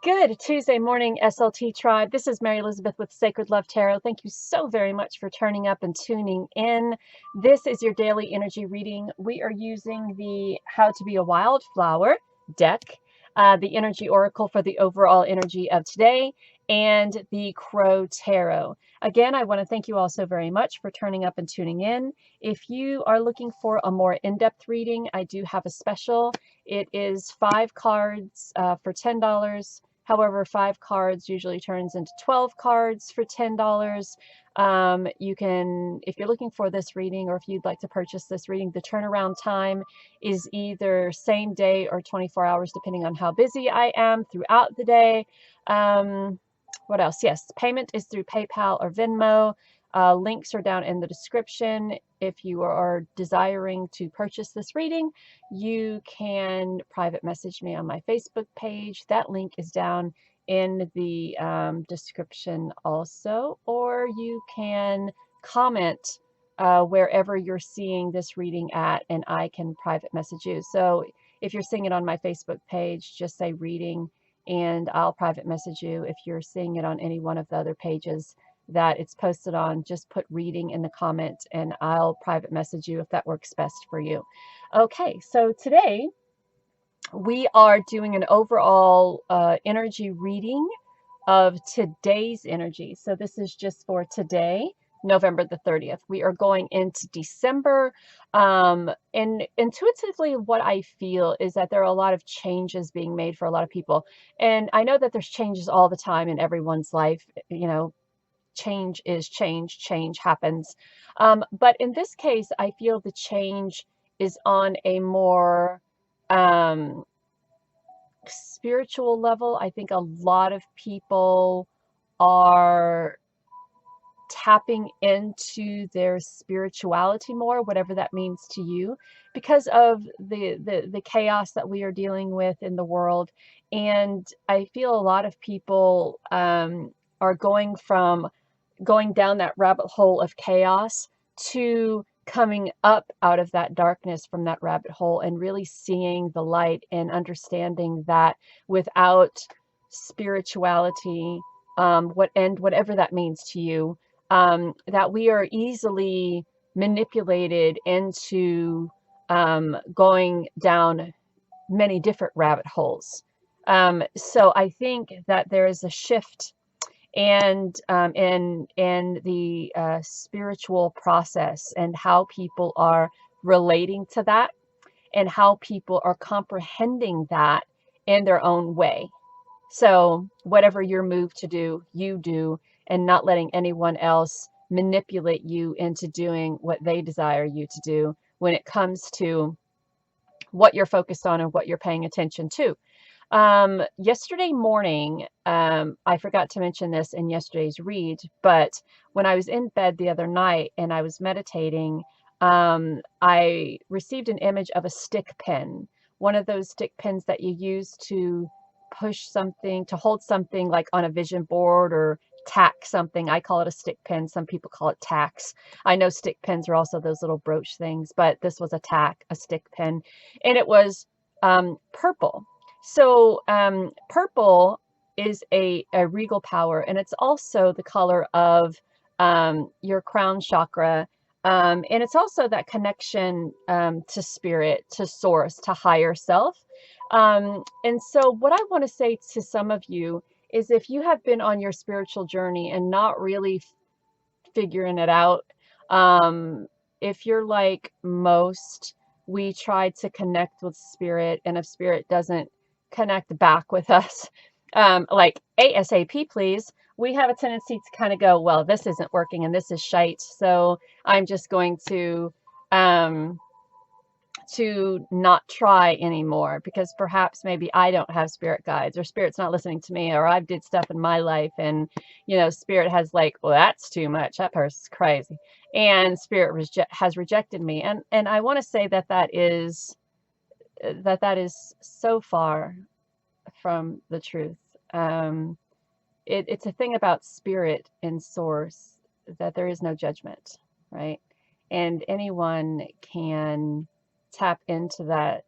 Good Tuesday morning, SLT Tribe. This is Mary Elizabeth with Sacred Love Tarot. Thank you so very much for turning up and tuning in. This is your daily energy reading. We are using the How to Be a Wildflower deck, the Energy Oracle for the overall energy of today, and the Crow Tarot. Again, I want to thank you all so very much for turning up and tuning in. If you are looking for a more in-depth reading, I do have a special. It is 5 cards for $10. However, 5 cards usually turns into 12 cards for $10. You can, if you're looking for this reading or if you'd like to purchase this reading, the turnaround time is either same day or 24 hours, depending on how busy I am throughout the day. What else? Yes, payment is through PayPal or Venmo. Links are down in the description. If you are desiring to purchase this reading, you can private message me on my Facebook page. That link is down in the description also, or you can comment wherever you're seeing this reading at, and I can private message you. So if you're seeing it on my Facebook page, just say reading, and I'll private message you. If you're seeing it on any one of the other pages that it's posted on, just put reading in the comments and I'll private message you if that works best for you. Okay, so today we are doing an overall energy reading of today's energy. So this is just for today, November the 30th. We are going into December. And intuitively, what I feel is that there are a lot of changes being made for a lot of people. And I know that there's changes all the time in everyone's life. You know, change is change, change happens. But in this case, I feel the change is on a more spiritual level. I think a lot of people are tapping into their spirituality more, whatever that means to you, because of the chaos that we are dealing with in the world. And I feel a lot of people are going down that rabbit hole of chaos to coming up out of that darkness from that rabbit hole and really seeing the light and understanding that without spirituality, whatever that means to you, that we are easily manipulated into going down many different rabbit holes. So I think that there is a shift and in the spiritual process and how people are relating to that and how people are comprehending that in their own way. So whatever you're moved to do, you do, and not letting anyone else manipulate you into doing what they desire you to do when it comes to what you're focused on and what you're paying attention to. Yesterday morning, I forgot to mention this in yesterday's read, but when I was in bed the other night and I was meditating, I received an image of a stick pin, one of those stick pins that you use to push something, to hold something like on a vision board or tack something. I call it a stick pin. Some people call it tacks. I know stick pins are also those little brooch things, but this was a tack, a stick pin, and it was purple. So purple is a regal power, and it's also the color of your crown chakra. And it's also that connection to spirit, to source, to higher self. And so what I want to say to some of you is if you have been on your spiritual journey and not really figuring it out, if you're like most, we try to connect with spirit, and if spirit doesn't connect back with us, like ASAP, please, we have a tendency to kind of go, well, this isn't working and this is shite, so I'm just going to not try anymore because perhaps maybe I don't have spirit guides or spirit's not listening to me, or I've did stuff in my life and, you know, spirit has like, well, that's too much. That person's crazy. And spirit has rejected me. And I want to say that that is so far from the truth. It's a thing about spirit and source that there is no judgment, right? And anyone can tap into that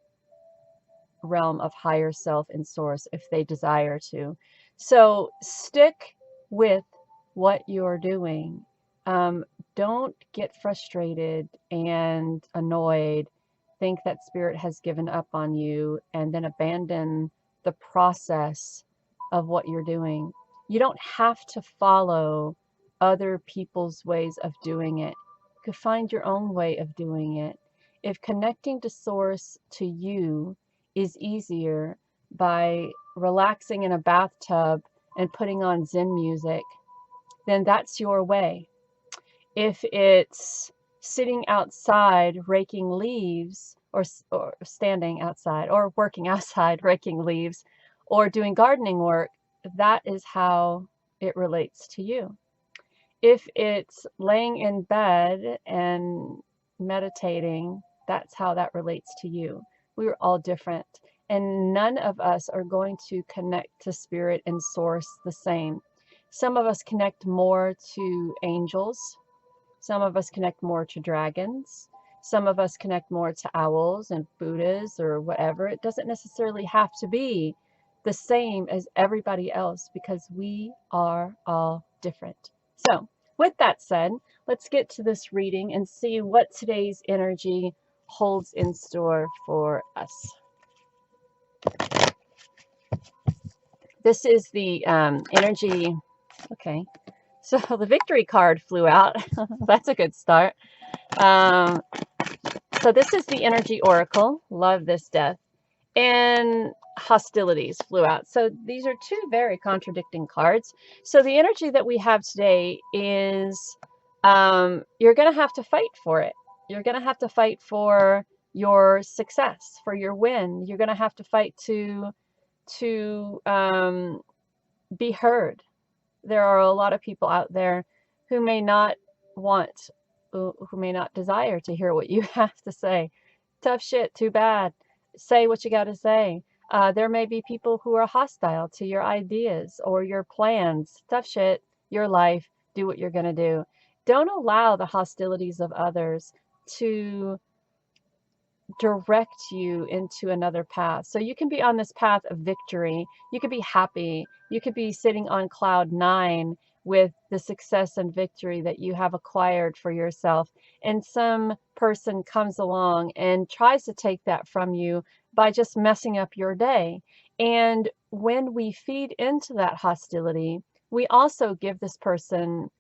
realm of higher self and source if they desire to. So stick with what you're doing. Don't get frustrated and annoyed, think that spirit has given up on you, and then abandon the process of what you're doing. You don't have to follow other people's ways of doing it. You could find your own way of doing it. If connecting to source to you is easier by relaxing in a bathtub and putting on Zen music, then that's your way. If it's sitting outside raking leaves, or standing outside, or working outside raking leaves, or doing gardening work, that is how it relates to you. If it's laying in bed and meditating, that's how that relates to you. We are all different, and none of us are going to connect to spirit and source the same. Some of us connect more to angels. Some of us connect more to dragons. Some of us connect more to owls and Buddhas or whatever. It doesn't necessarily have to be the same as everybody else because we are all different. So, with that said, let's get to this reading and see what today's energy holds in store for us. This is the energy. Okay, so the victory card flew out. That's a good start. So this is the energy oracle. Love this, Death. And hostilities flew out. So these are two very contradicting cards. So the energy that we have today is you're going to have to fight for it. You're going to have to fight for your success, for your win. You're going to have to fight to be heard. There are a lot of people out there who may not want, who may not desire to hear what you have to say. Tough shit, too bad. Say what you got to say. There may be people who are hostile to your ideas or your plans. Tough shit, your life, do what you're going to do. Don't allow the hostilities of others to direct you into another path. So you can be on this path of victory. You could be happy. You could be sitting on cloud nine with the success and victory that you have acquired for yourself. And some person comes along and tries to take that from you by just messing up your day. And when we feed into that hostility, we also give this person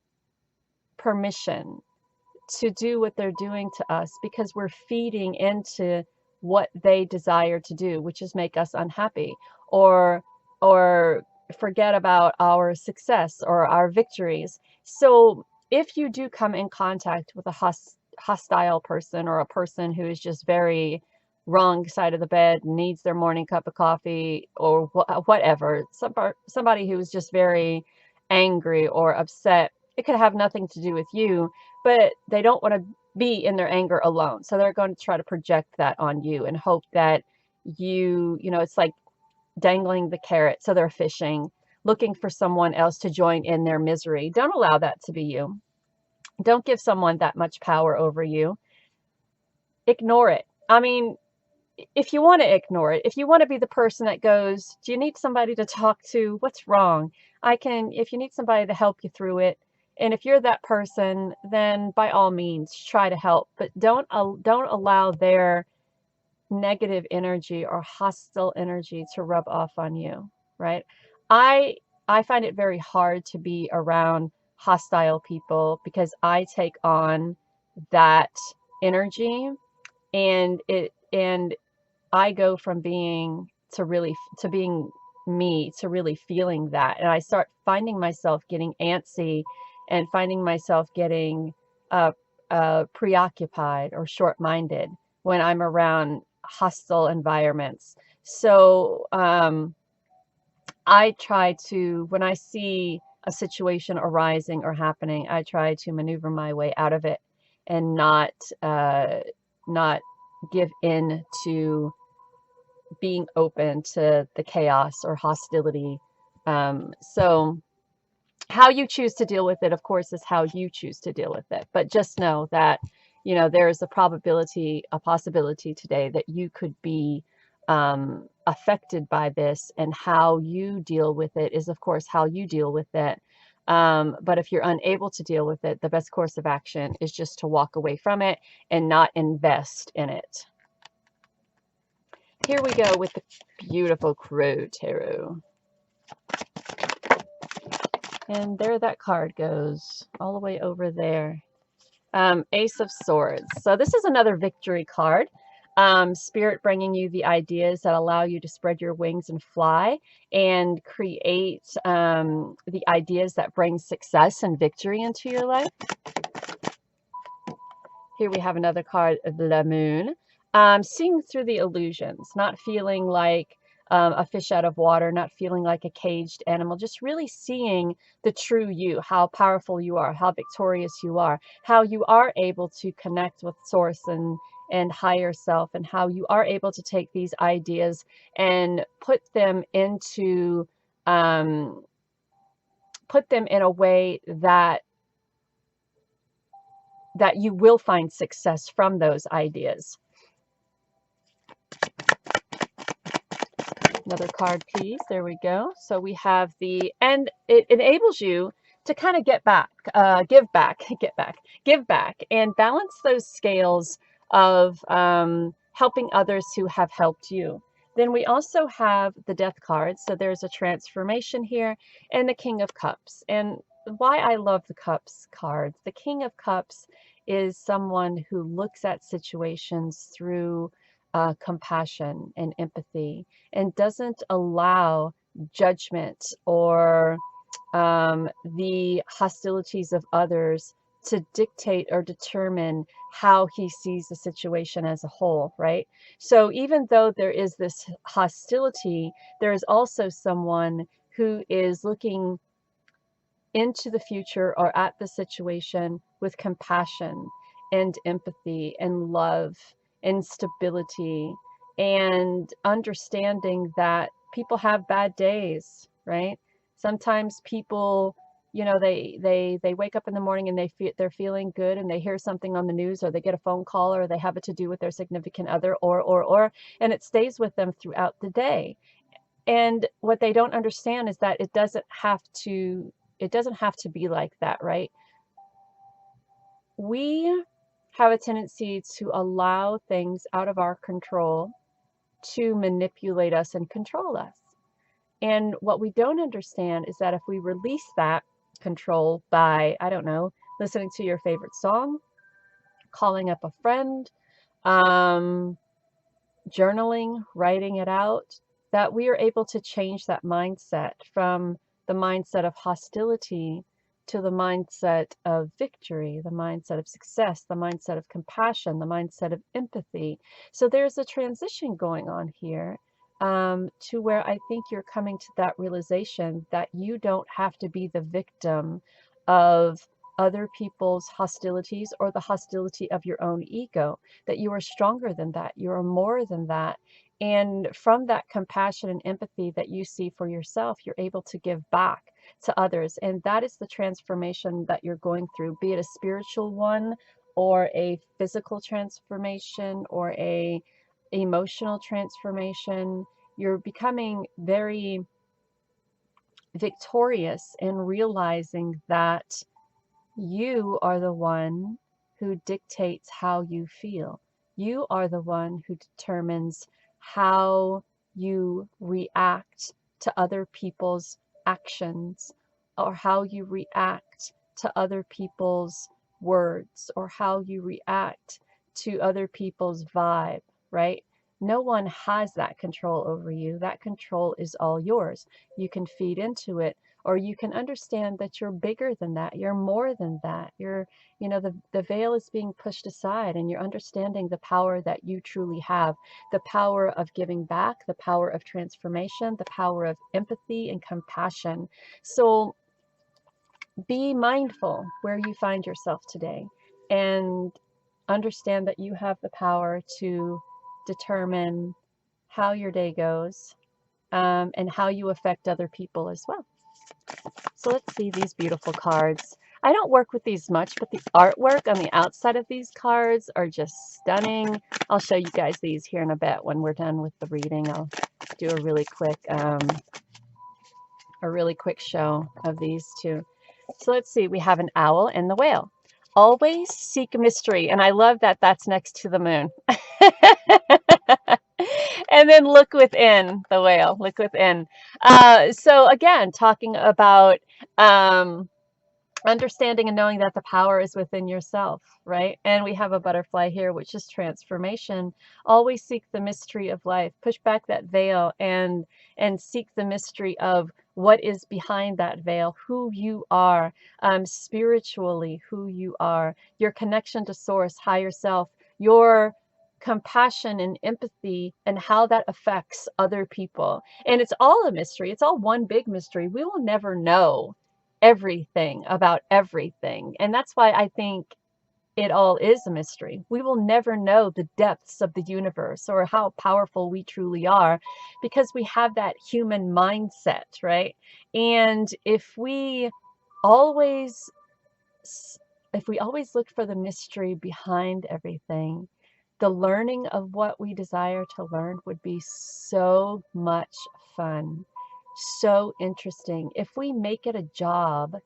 permission to do what they're doing to us because we're feeding into what they desire to do, which is make us unhappy or forget about our success or our victories. So if you do come in contact with a hostile person or a person who is just very wrong side of the bed, needs their morning cup of coffee or whatever, somebody who is just very angry or upset, it could have nothing to do with you, but they don't want to be in their anger alone. So they're going to try to project that on you and hope that it's like dangling the carrot. So they're fishing, looking for someone else to join in their misery. Don't allow that to be you. Don't give someone that much power over you. Ignore it. I mean, if you want to ignore it, if you want to be the person that goes, do you need somebody to talk to? What's wrong? If you need somebody to help you through it, and if you're that person, then by all means, try to help. But don't allow their negative energy or hostile energy to rub off on you, right? I find it very hard to be around hostile people because I take on that energy, and I go from being me to really feeling that. And I start finding myself getting antsy and finding myself getting preoccupied or short-minded when I'm around hostile environments. So I try to, when I see a situation arising or happening, I try to maneuver my way out of it and not give in to being open to the chaos or hostility. So how you choose to deal with it, of course, is how you choose to deal with it. But just know that, there is a possibility today that you could be affected by this, and how you deal with it is, of course, how you deal with it. But if you're unable to deal with it, the best course of action is just to walk away from it and not invest in it. Here we go with the beautiful Crow Tarot. And there that card goes, all the way over there. Ace of Swords. So this is another victory card. Spirit bringing you the ideas that allow you to spread your wings and fly and create the ideas that bring success and victory into your life. Here we have another card of the Moon. Seeing through the illusions, not feeling like a fish out of water, not feeling like a caged animal, just really seeing the true you, how powerful you are, how victorious you are, how you are able to connect with Source and higher self, and how you are able to take these ideas and put them into put them in a way that you will find success from those ideas. Another card, please. There we go. So we have and it enables you to kind of give back, and balance those scales of helping others who have helped you. Then we also have the Death card. So there's a transformation here, and the King of Cups. And why I love the Cups cards. The King of Cups is someone who looks at situations through compassion and empathy, and doesn't allow judgment or the hostilities of others to dictate or determine how he sees the situation as a whole, right? So even though there is this hostility, there is also someone who is looking into the future or at the situation with compassion and empathy and love and stability, and understanding that people have bad days, right? Sometimes people, you know, they wake up in the morning and they're feeling good, and they hear something on the news, or they get a phone call, or they have it to do with their significant other, or and it stays with them throughout the day. And what they don't understand is that it doesn't have to be like that, right? We have a tendency to allow things out of our control to manipulate us and control us. And what we don't understand is that if we release that control by, I don't know, listening to your favorite song, calling up a friend, journaling, writing it out, that we are able to change that mindset from the mindset of hostility to the mindset of victory, the mindset of success, the mindset of compassion, the mindset of empathy. So there's a transition going on here, to where I think you're coming to that realization that you don't have to be the victim of other people's hostilities or the hostility of your own ego, that you are stronger than that, you are more than that. And from that compassion and empathy that you see for yourself, you're able to give back to others. And that is the transformation that you're going through, be it a spiritual one or a physical transformation or a emotional transformation. You're becoming very victorious in realizing that you are the one who dictates how you feel. You are the one who determines how you react to other people's actions, or how you react to other people's words, or how you react to other people's vibe, right? No one has that control over you. That control is all yours. You can feed into it, or you can understand that you're bigger than that, you're more than that. The veil is being pushed aside, and you're understanding the power that you truly have, the power of giving back, the power of transformation, the power of empathy and compassion. So be mindful where you find yourself today, and understand that you have the power to determine how your day goes, and how you affect other people as well. So let's see these beautiful cards. I don't work with these much, but the artwork on the outside of these cards are just stunning. I'll show you guys these here in a bit when we're done with the reading. I'll do a really quick show of these two. So let's see, we have an owl and the whale. Always seek mystery. And I love that that's next to the moon. And then look within the whale, look within. So again, talking about understanding and knowing that the power is within yourself, right? And we have a butterfly here, which is transformation. Always seek the mystery of life. Push back that veil and seek the mystery of what is behind that veil, who you are, spiritually, who you are, your connection to source, higher self, your compassion and empathy, and how that affects other people. And it's all a mystery. It's all one big mystery. We will never know everything about everything. And that's why I think it all is a mystery. We will never know the depths of the universe or how powerful we truly are because we have that human mindset, right? And always if we always look for the mystery behind everything, the learning of what we desire to learn would be so much fun, so interesting. If we make it a job,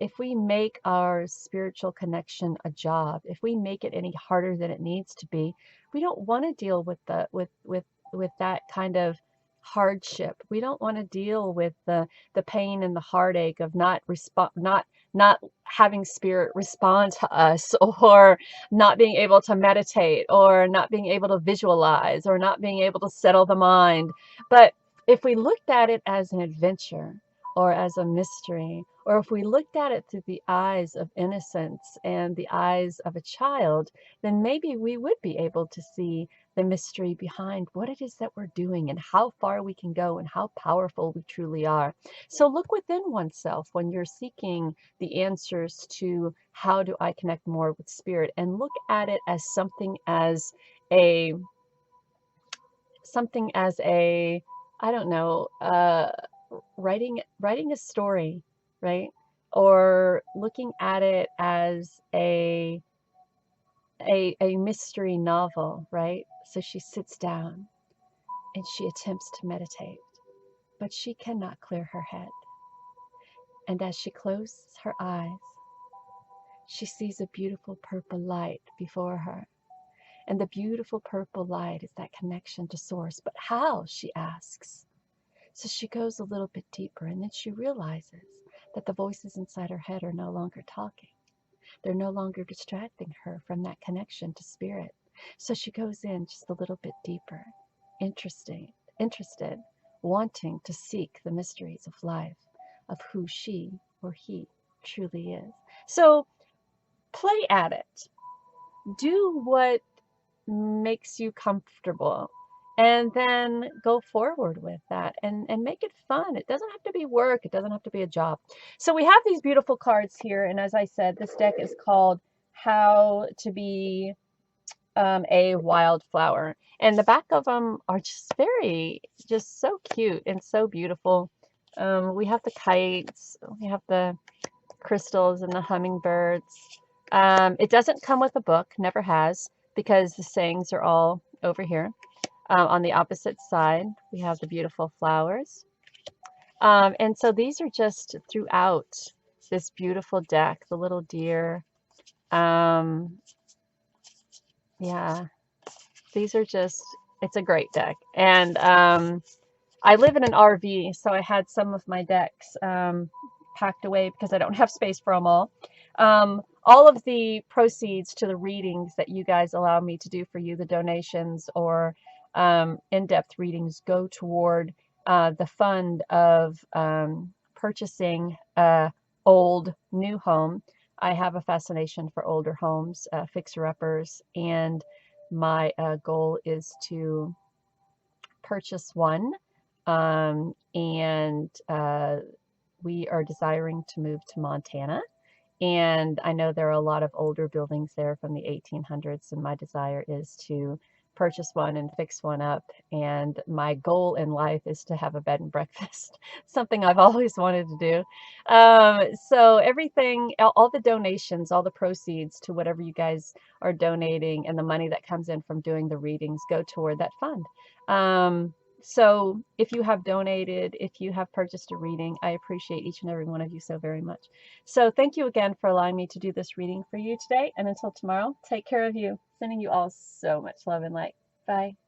if we make our spiritual connection a job, if we make it any harder than it needs to be, we don't want to deal with with that kind of hardship. We don't want to deal with the pain and the heartache of not having spirit respond to us, or not being able to meditate, or not being able to visualize, or not being able to settle the mind. But if we looked at it as an adventure, or as a mystery, or if we looked at it through the eyes of innocence and the eyes of a child, then maybe we would be able to see the mystery behind what it is that we're doing and how far we can go and how powerful we truly are. So look within oneself when you're seeking the answers to how do I connect more with spirit, and look at it as a something as a I don't know, writing a story, right? Or looking at it as a mystery novel, right? So she sits down and she attempts to meditate, but she cannot clear her head. And as she closes her eyes, she sees a beautiful purple light before her. And the beautiful purple light is that connection to source. But how, she asks. So she goes a little bit deeper, and then she realizes that the voices inside her head are no longer talking. They're no longer distracting her from that connection to spirit. So she goes in just a little bit deeper, interested, wanting to seek the mysteries of life, of who she or he truly is. So play at it. Do what makes you comfortable, and then go forward with that and make it fun. It doesn't have to be work. It doesn't have to be a job. So we have these beautiful cards here, and as I said, this deck is called How to Be a Wildflower, and the back of them are just so cute and so beautiful. We have the kites, we have the crystals and the hummingbirds. It doesn't come with a book, never has, because the sayings are all over here. On the opposite side, we have the beautiful flowers. And so these are just throughout this beautiful deck, the little deer. Yeah, these are just, it's a great deck. And I live in an RV, so I had some of my decks packed away because I don't have space for them all. All of the proceeds to the readings that you guys allow me to do for you, the donations or in-depth readings, go toward the fund of purchasing a old new home. I have a fascination for older homes, fixer-uppers, and my goal is to purchase one, and we are desiring to move to Montana. And I know there are a lot of older buildings there from the 1800s, and my desire is to purchase one and fix one up. And my goal in life is to have a bed and breakfast, something I've always wanted to do. So everything, all the donations, all the proceeds to whatever you guys are donating and the money that comes in from doing the readings go toward that fund. So if you have donated, if you have purchased a reading, I appreciate each and every one of you so very much. So thank you again for allowing me to do this reading for you today. And until tomorrow, take care of you. Sending you all so much love and light. Bye.